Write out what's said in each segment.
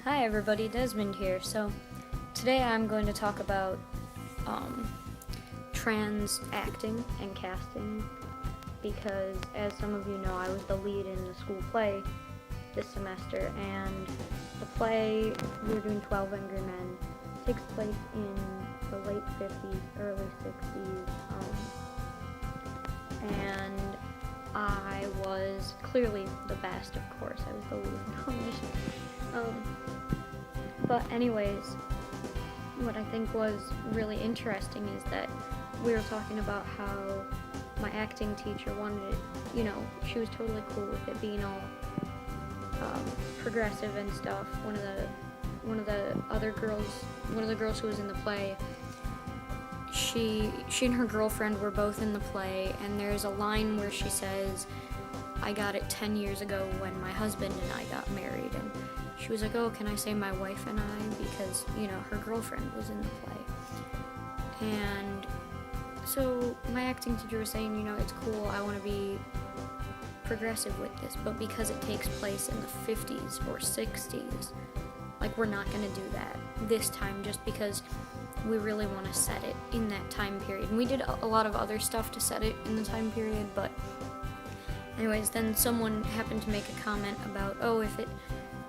Hi everybody, Desmond here. So today I'm going to talk about trans acting and casting because, as some of you know, I was the lead in the school play this semester, and the play we're doing 12 Angry Men takes place in the late 50s, early 60s, and I was clearly the best, of course. I was the lead. But anyways, what I think was really interesting is that we were talking about how my acting teacher wanted it, she was totally cool with it being all progressive and stuff. One of the girls who was in the play, she and her girlfriend were both in the play, and there's a line where she says, "I got it 10 years ago when my husband and I got married," and she was like, "Oh, can I say my wife and I?" Because, her girlfriend was in the play. And so my acting teacher was saying, it's cool, I want to be progressive with this, but because it takes place in the 50s or 60s, we're not going to do that this time just because we really want to set it in that time period. And we did a lot of other stuff to set it in the time period, but anyways, then someone happened to make a comment about, oh, if it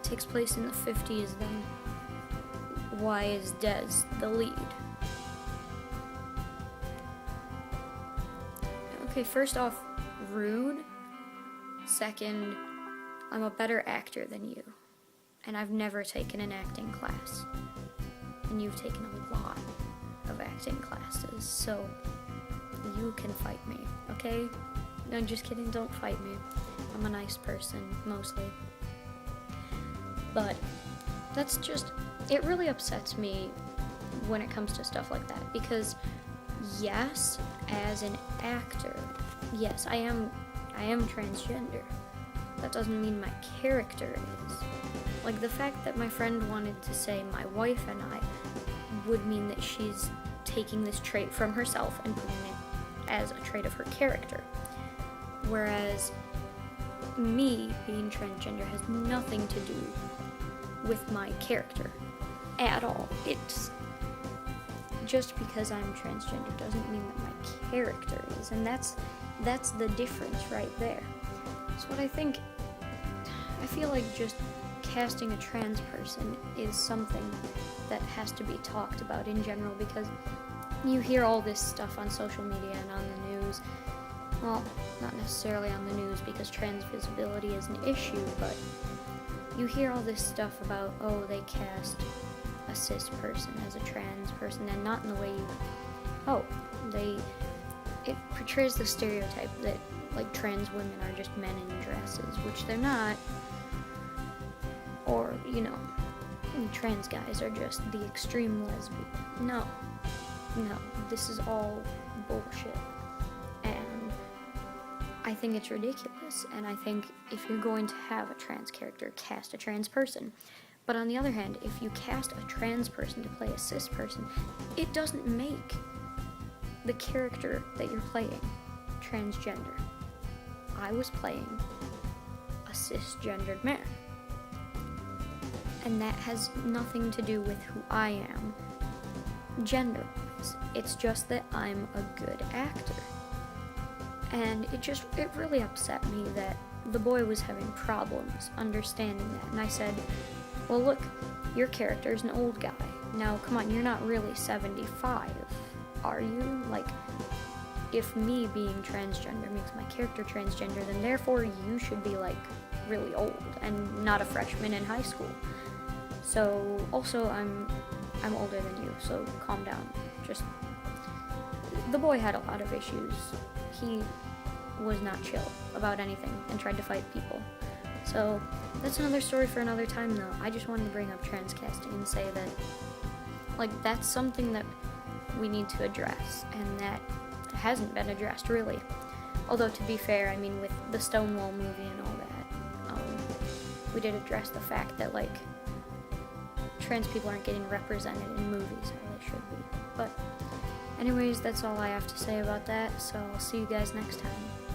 takes place in the 50s, then why is Des the lead? Okay, first off, rude. Second, I'm a better actor than you, and I've never taken an acting class, and you've taken a lot of acting classes, so you can fight me, okay? No, just kidding, don't fight me. I'm a nice person, mostly. But it really upsets me when it comes to stuff like that, because yes, as an actor, yes, I am transgender. That doesn't mean my character is. The fact that my friend wanted to say my wife and I would mean that she's taking this trait from herself and putting it as a trait of her character. Whereas me being transgender has nothing to do with my character at all. It's just because I'm transgender doesn't mean that my character is, and that's the difference right there. So what I feel like just casting a trans person is something that has to be talked about in general, because you hear all this stuff on social media and on the news. Well, not necessarily on the news because trans visibility is an issue, but you hear all this stuff about, oh, they cast a cis person as a trans person, and not in the way it portrays the stereotype that, trans women are just men in dresses, which they're not, or, trans guys are just the extreme lesbian. No, this is all bullshit. And I think it's ridiculous, and I think if you're going to have a trans character, cast a trans person. But on the other hand, if you cast a trans person to play a cis person, it doesn't make the character that you're playing transgender. I was playing a cisgendered man, and that has nothing to do with who I am gender-wise. It's just that I'm a good actor. And it really upset me that the boy was having problems understanding that. And I said, well, look, your character's an old guy. Now, come on, you're not really 75, are you? If me being transgender makes my character transgender, then therefore you should be, really old and not a freshman in high school. So, also, I'm older than you, so calm down. The boy had a lot of issues. He was not chill about anything and tried to fight people. So that's another story for another time, though. I just wanted to bring up trans casting and say that, that's something that we need to address, and that hasn't been addressed, really. Although, to be fair, with the Stonewall movie and all that, we did address the fact that, trans people aren't getting represented in movies how they should be. But anyways, that's all I have to say about that, so I'll see you guys next time.